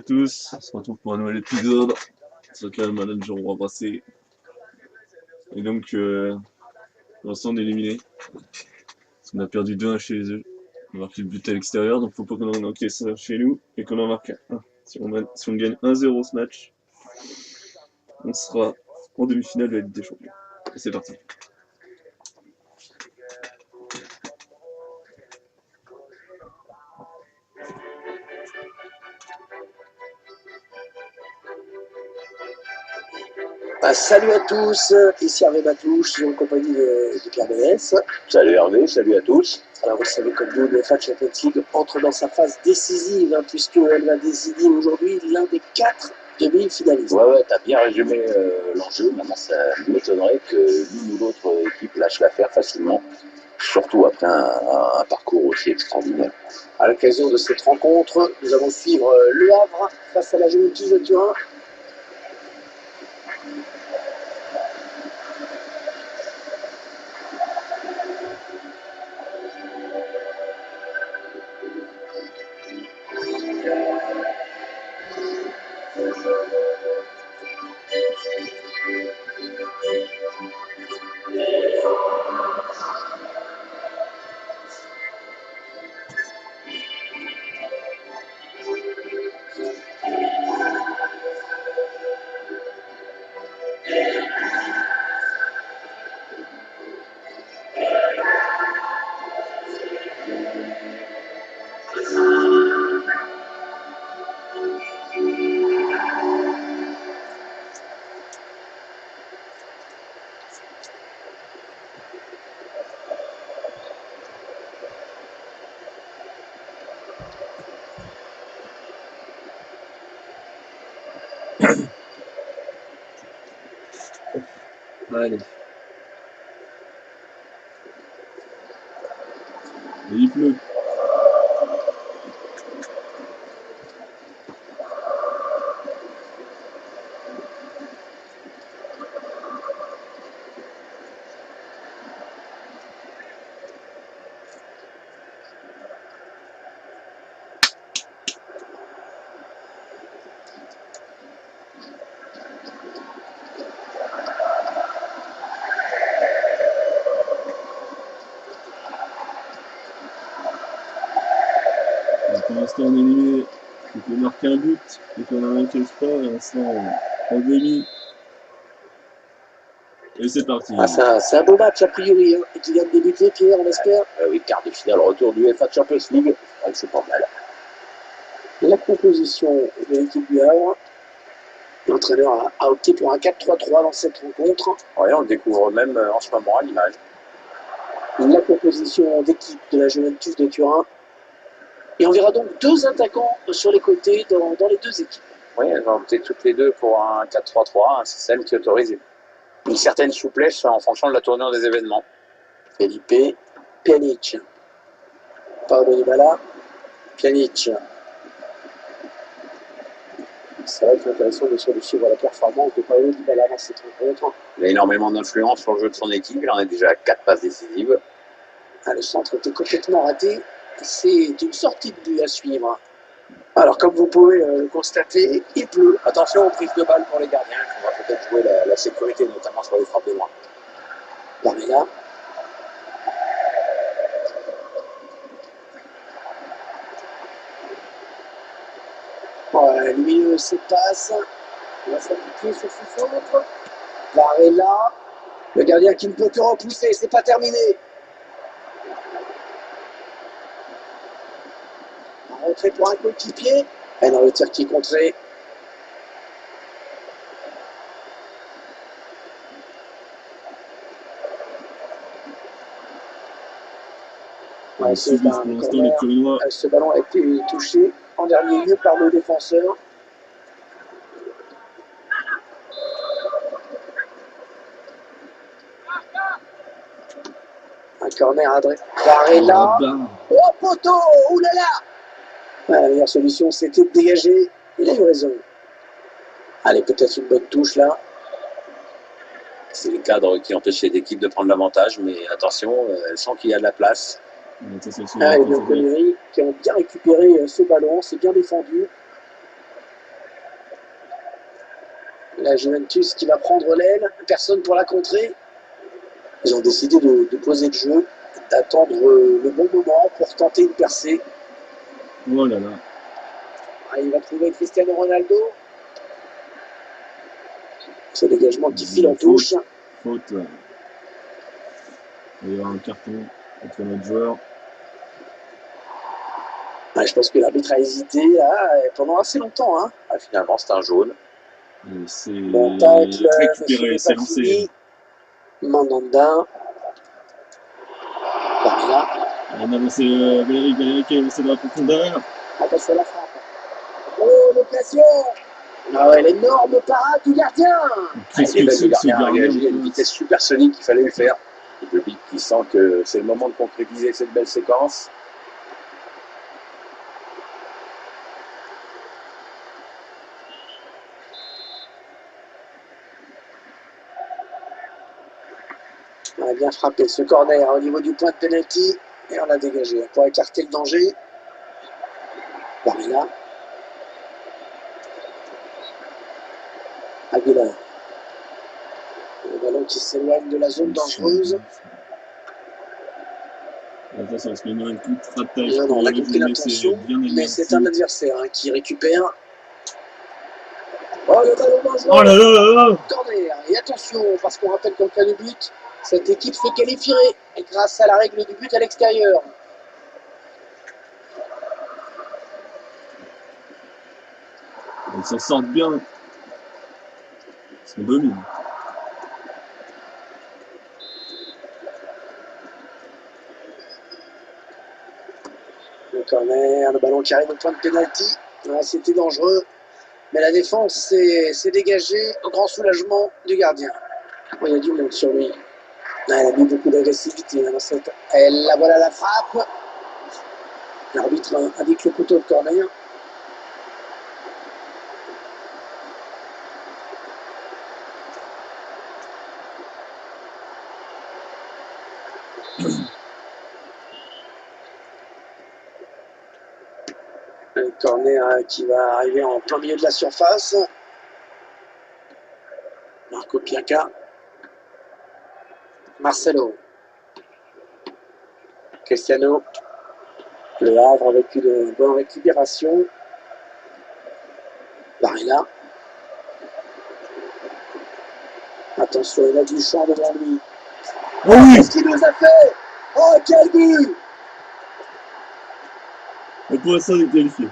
à tous, on se retrouve pour un nouvel épisode sur lequel le manager va passer. Et donc, pour l'instant, on est éliminé. Parce qu'on a perdu 2-1 chez eux. On a marqué le but à l'extérieur, donc faut pas qu'on en encaisse ça chez nous et qu'on en marque un. Si on gagne 1-0 ce match, on sera en demi-finale de la Ligue des Champions. Et c'est parti. Salut à tous, ici Hervé Batouche, je suis en compagnie de Pierre Bénès. Salut Hervé, salut à tous. Alors vous savez comme nous, le FA Champions League entre dans sa phase décisive, puisqu'elle va décider aujourd'hui l'un des 4 demi-finalistes. Ouais, t'as bien résumé l'enjeu. Maintenant, ça m'étonnerait que l'une ou l'autre équipe lâche l'affaire facilement, surtout après un parcours aussi extraordinaire. À l'occasion de cette rencontre, nous allons suivre Le Havre face à la Juventus de Turin. Allez. Et il pleut. Pour l'instant, on est éliminé. Il faut marquer un but. Et qu'on a manqué le sport. Et on sera en demi. Et c'est parti. C'est un beau match a priori, qui vient de débuter, Pierre, on espère. Oui, quart de finale, retour du FA Champions League. Ouais, c'est pas mal. La composition de l'équipe du Havre. L'entraîneur a opté pour un 4-3-3 dans cette rencontre. Ouais, on le découvre même en ce moment à l'image. La composition d'équipe de la Juventus de Turin. Et on verra donc 2 attaquants sur les côtés dans les 2 équipes. Oui, elles ont opté toutes les deux pour un 4-3-3, un système qui autorise une certaine souplesse en fonction de la tournure des événements. Felipe, Pjanic. Paulo Dybala, Pjanic. C'est vrai que c'est intéressant de suivre la performance de Paulo Dybala dans cette rencontre. Il a énormément d'influence sur le jeu de son équipe, il en a déjà 4 passes décisives. Le centre était complètement raté. C'est une sortie de but à suivre. Alors, comme vous pouvez le constater, il pleut. Attention aux prises de balles pour les gardiens, on va peut-être jouer la sécurité, notamment sur les frappes de loin. Barella. Le milieu se passe. Il va s'appliquer sur ce centre. Barella. Le gardien qui ne peut que repousser, c'est pas terminé. Rentré pour un coéquipier. Et dans le tir qui est contré. Ce ballon a été touché en dernier lieu par le défenseur. Un corner à Barella. Oh poteau, oulala. La meilleure solution, c'était de dégager. Il a eu raison. Allez, peut-être une bonne touche là. C'est les cadres qui empêchent les équipes de prendre l'avantage, mais attention, elles sentent qu'il y a de la place. Les Bianconeri qui ont bien récupéré ce ballon, c'est bien défendu. La Juventus qui va prendre l'aile, personne pour la contrer. Ils ont décidé de poser le jeu, d'attendre le bon moment pour tenter une percée. Oh là là. Ah, il va trouver Cristiano Ronaldo. Ce dégagement qui file en touche. Faute. Il va y avoir un carton contre notre joueur. Ah, je pense que l'arbitre a hésité là, pendant assez longtemps. Hein. Ah, finalement, c'est un jaune. C'est Bon tacle, récupéré, c'est lancé. Mandanda. Barilla. On a lancé Valérie qui a lancé dans la profondeur. Attention à la frappe. Oh, l'occasion. Ah ouais, l'énorme parade du gardien. Qu'est-ce Les que belles c'est de que ce gardien a gardien réagi à une vitesse supersonique qu'il fallait le faire. Le public qui sent que c'est le moment de concrétiser cette belle séquence. On a bien frappé ce corner au niveau du point de penalty et on l'a dégagé pour écarter le danger. Barilla. Aguilar. Le ballon qui s'éloigne de la zone dangereuse. Attention, parce qu'il y a une contre-attaque. Non, on a compris l'intention, mais c'est un adversaire qui récupère. Oh, le ballon dangereux. Oh là là là là. Corner. Et attention, parce qu'on rappelle qu'en cas de but, cette équipe se qualifierait grâce à la règle du but à l'extérieur. Ils s'en sortent bien. Ils sont dominés. Le corner, le ballon qui arrive au point de pénalty. C'était dangereux. Mais la défense s'est dégagée au grand soulagement du gardien. Oh, il y a du monde sur lui. Là, il a mis beaucoup d'agressivité dans cette. Et là, voilà la frappe. L'arbitre indique le couteau de corner. Un corner qui va arriver en plein milieu de la surface. Marco Piaca. Marcelo. Cristiano. Le Havre avec une bonne récupération. Barilla. Attention, il a du champ devant lui. Oh oui. Qu'est-ce qu'il nous a fait? Oh, quel but! Et pour l'instant, on est qualifié.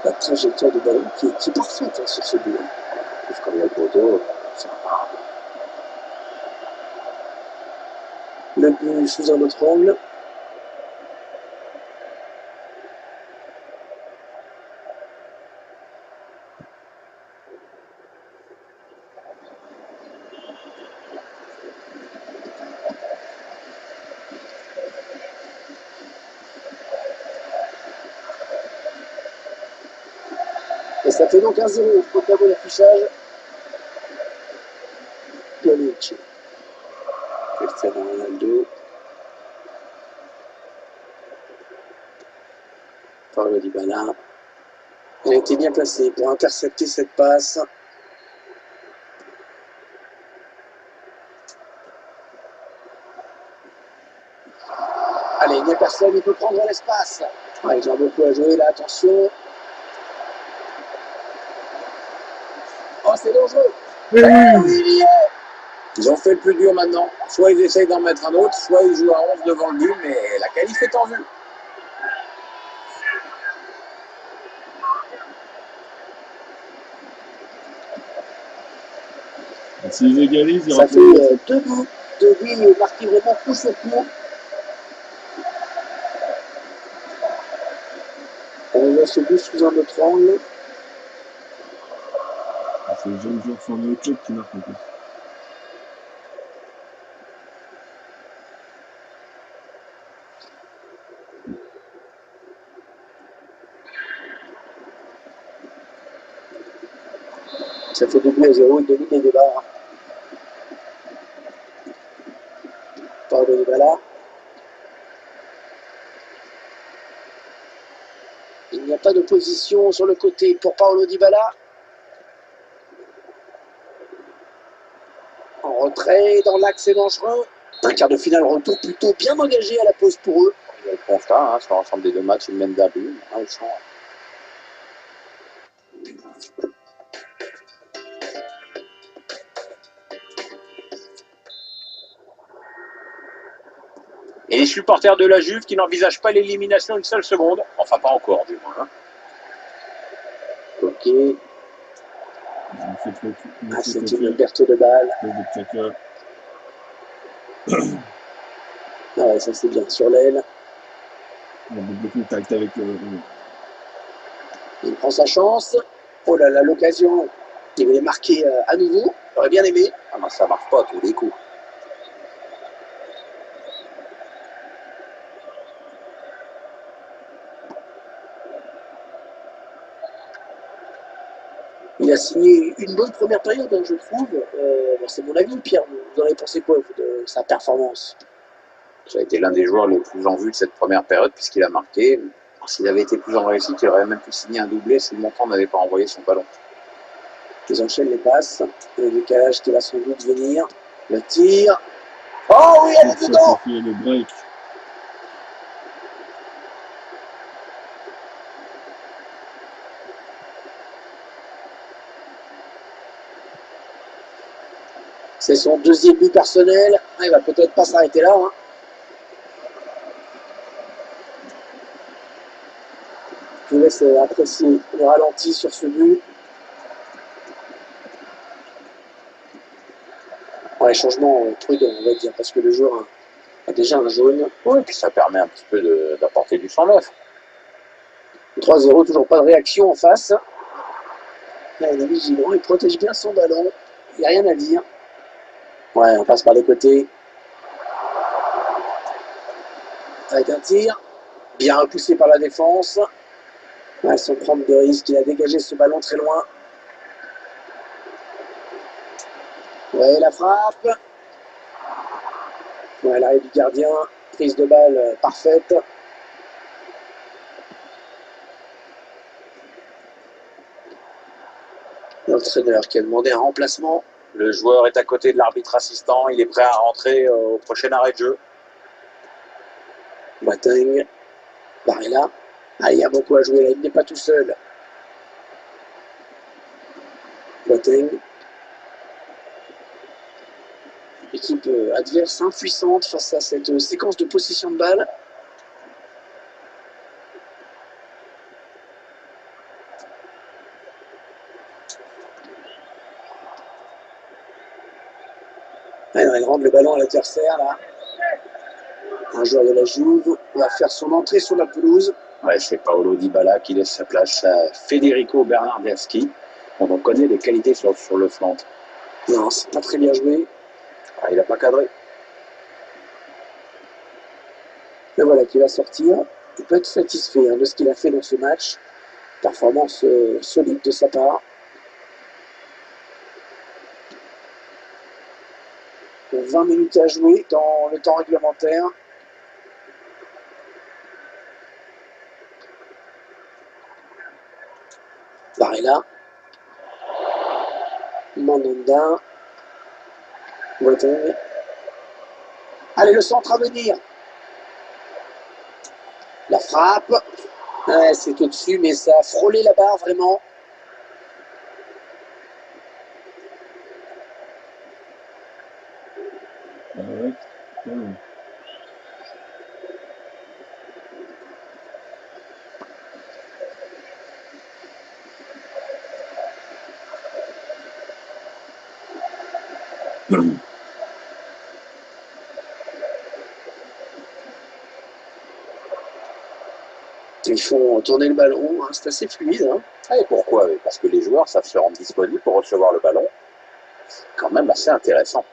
La trajectoire de ballon qui est parfaite sur ce but. Sauf comme il y a le poteau, ça va pas. Le but sous un autre angle. Et ça fait donc 1-0 au tableau d'affichage. Pjanic. Cristiano Ronaldo. Paulo Dybala. Il a été bien placé pour intercepter cette passe. Allez, il n'y a personne, il peut prendre l'espace. Ouais, ils ont beaucoup à jouer là, attention. Oh, c'est dangereux. Oui. Oui, il y est. Ils ont fait le plus dur maintenant. Soit ils essayent d'en mettre un autre, soit ils jouent à 11 devant le but, mais la qualif est en vue. S'ils égalisent, il y Ça aura fait 2 buts. 2 buts marqués vraiment coup sur coup. On voit ce but sous un autre angle. C'est les jeunes joueurs formés au club qui marquent le plus. Ça fait 2-0, il domine les débats. Paolo Dybala. Il n'y a pas d'opposition sur le côté pour Paolo Dybala. En retrait, dans l'axe, c'est dangereux. Un quart de finale retour plutôt bien engagé à la pause pour eux. Il y a le constat, sur l'ensemble des deux matchs, ils mènent d'un but. Ils sont... Et les supporters de la Juve qui n'envisagent pas l'élimination une seule seconde. Enfin, pas encore, du moins. Ok. Ah, c'était une perte de balle. Ah ouais, ça c'est bien. Sur l'aile. Il y a beaucoup de contact avec Il prend sa chance. Oh là là, l'occasion. Il voulait marquer à nouveau. J'aurais bien aimé. Ah ben, ça marche pas à tous les coups. Il a signé une bonne première période, je trouve. Bon, c'est mon avis, Pierre. Vous en avez pensé quoi de sa performance? Ça a été l'un des joueurs les plus en vue de cette première période puisqu'il a marqué. S'il avait été plus en réussite, il aurait même pu signer un doublé si le montant n'avait pas envoyé son ballon. Ils enchaînent les passes. Le décalage qui va sans doute venir. Le tir. Oh oui, elle est dedans! le break. C'est son deuxième but personnel. Il va peut-être pas s'arrêter là. Je vous laisse apprécier le ralenti sur ce but. Ouais, changement prudent, on va dire, parce que le joueur a déjà un jaune. Oui, et puis ça permet un petit peu d'apporter du sang neuf. 3-0, toujours pas de réaction en face. Là, il est vigilant, il protège bien son ballon. Il n'y a rien à dire. Ouais, on passe par les côtés. Avec un tir. Bien repoussé par la défense. Ouais, sans prendre de risque, il a dégagé ce ballon très loin. Ouais, la frappe. Ouais, l'arrêt du gardien. Prise de balle parfaite. L'entraîneur qui a demandé un remplacement. Le joueur est à côté de l'arbitre assistant. Il est prêt à rentrer au prochain arrêt de jeu. Boateng. Barella. Ah, il y a beaucoup à jouer là, il n'est pas tout seul. Boateng. Équipe adverse impuissante face à cette séquence de possession de balle. Il rend le ballon à l'adversaire là. Un joueur de la Juve va faire son entrée sur la pelouse. Ouais, c'est Paolo Dybala qui laisse sa place à Federico Bernardeschi. On en connaît les qualités sur le flanc. Non, c'est pas très bien joué. Ah, il n'a pas cadré. Et voilà qui va sortir. Il peut être satisfait de ce qu'il a fait dans ce match. Performance solide de sa part. 20 minutes à jouer dans le temps réglementaire. Barella. Mandanda. Boateng. Allez, le centre à venir. La frappe. Ouais, c'est au-dessus, mais ça a frôlé la barre vraiment. Ouais. Ils font tourner le ballon, c'est assez fluide. Et pourquoi? Parce que les joueurs savent se rendre disponibles pour recevoir le ballon. C'est quand même assez intéressant.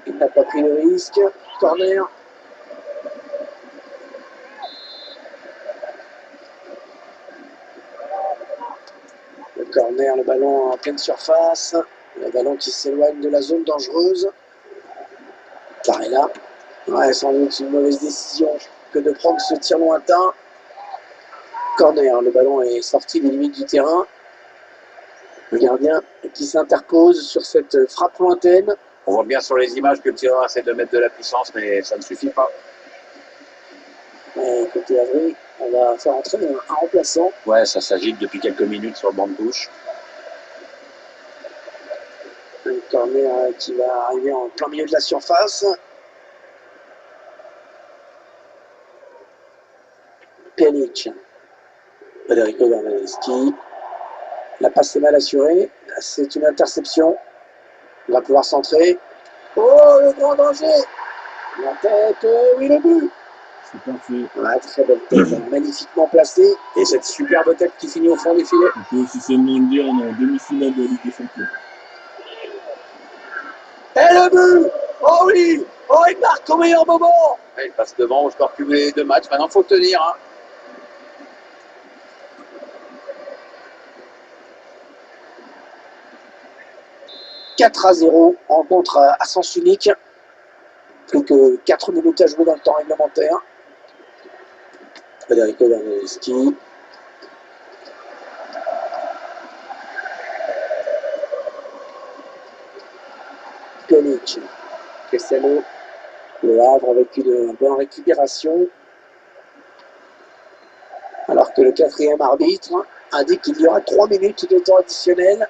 Il n'a pas pris le risque. Corner. ballon en pleine surface. Le ballon qui s'éloigne de la zone dangereuse. Barella. Ouais, sans doute une mauvaise décision que de prendre ce tir lointain. Corner, le ballon est sorti des limites du terrain. Le gardien qui s'interpose sur cette frappe lointaine. On voit bien sur les images que le tireur essaie de mettre de la puissance, mais ça ne suffit pas. Et côté Avril, on va faire entrer un remplaçant. Ouais, ça s'agite depuis quelques minutes sur le banc de touche. Un corner qui va arriver en plein milieu de la surface. Pjanic. Federico Bernardeschi. La passe est mal assurée. C'est une interception. On va pouvoir centrer. Oh, le grand danger! La tête, oui, le but! C'est parfait. Ouais, très belle tête, magnifiquement placée. Et cette superbe tête qui finit au fond des filets. On peut officiellement le dire, on est en demi-finale de la Ligue des Champions. Et le but! Oh oui! Oh, il marque au meilleur moment! Ouais, il passe devant au score cumulé de matchs. Maintenant, il faut tenir. Hein. « 4-0, rencontre à sens unique. Plus que 4 minutes à jouer dans le temps réglementaire. Federico Bernardeschi. Pjanic. Cristiano. Le Havre avec une bonne récupération. Alors que le quatrième arbitre indique qu'il y aura 3 minutes de temps additionnel.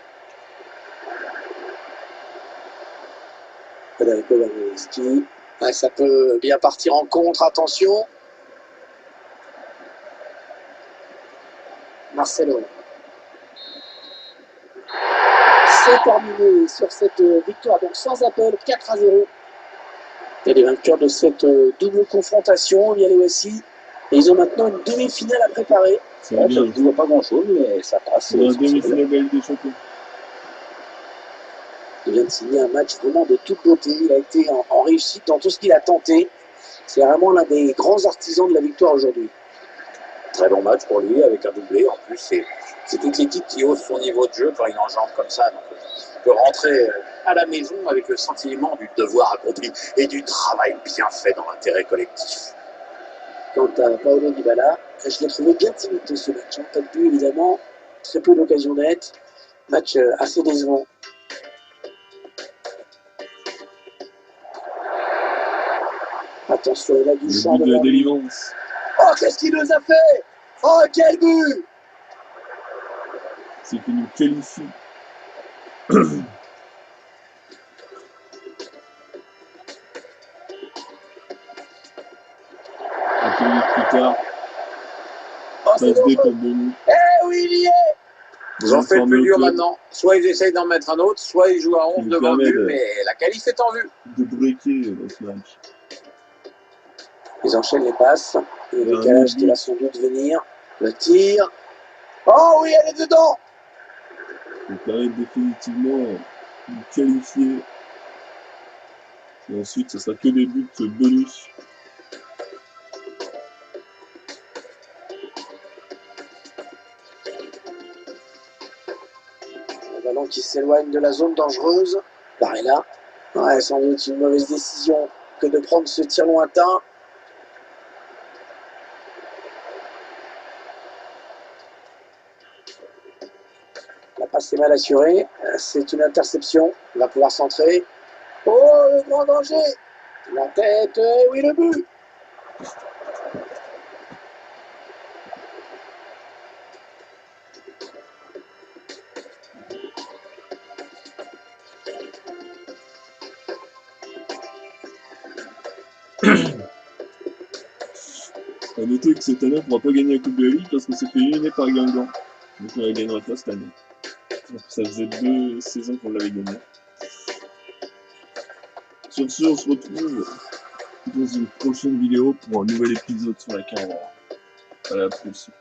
Federico Bernardeschi. Ouais, ça peut bien partir en contre, attention. Marcelo. C'est terminé sur cette victoire, donc sans appel, 4-0. Et les vainqueurs de cette double confrontation, Viale aussi. Et ils ont maintenant une demi-finale à préparer. Ça va Ça bien. ne joue pas grand-chose, mais ça passe. On est en demi-finale de la Ligue des Champions. Il vient de signer un match vraiment de toute beauté. Il a été en réussite dans tout ce qu'il a tenté. C'est vraiment l'un des grands artisans de la victoire aujourd'hui. Très bon match pour lui, avec un doublé. En plus, c'est toute l'équipe qui hausse son niveau de jeu quand il enjambe comme ça. Donc, il peut rentrer à la maison avec le sentiment du devoir accompli et du travail bien fait dans l'intérêt collectif. Quant à Paolo Dybala, je l'ai trouvé bien timide dans ce match. Pas de but, évidemment. Très peu d'occasions nettes. Match assez décevant. Attention, il a du Le champ but de la devant lui. délivrance. Oh, qu'est-ce qu'il nous a fait! Oh, quel but! C'est qu'il nous qualifie. Un peu minutes plus tard, Oh, c'est passe D dangereux. pour Bonu. Eh oui, il y est! Vous en faites Transformé plus au dur club. maintenant. Soit ils essayent d'en mettre un autre, soit ils jouent à 11 nous devant le permet but, de- mais la qualif est en vue. De breaker dans ce match. Ils enchaînent les passes. Le Ouais, décalage un qui but. va sans doute venir. Le tir. Oh oui, elle est dedans! Ça permet définitivement de qualifier. Et ensuite, ce sera que des buts bonus. Le ballon qui s'éloigne de la zone dangereuse. Barella. Ouais, sans doute une mauvaise décision que de prendre ce tir lointain. La passe est mal assurée. C'est une interception. On va pouvoir centrer. Oh, le grand danger! La tête, oui, le but! À noter que cette année, on ne pourra pas gagner la Coupe de la Ligue parce qu'on s'est fait éliminer par Guingamp. Donc on la gagnera pas cette année. Donc ça faisait 2 saisons qu'on l'avait gagné. Sur ce, on se retrouve dans une prochaine vidéo pour un nouvel épisode sur la carrière. À la prochaine.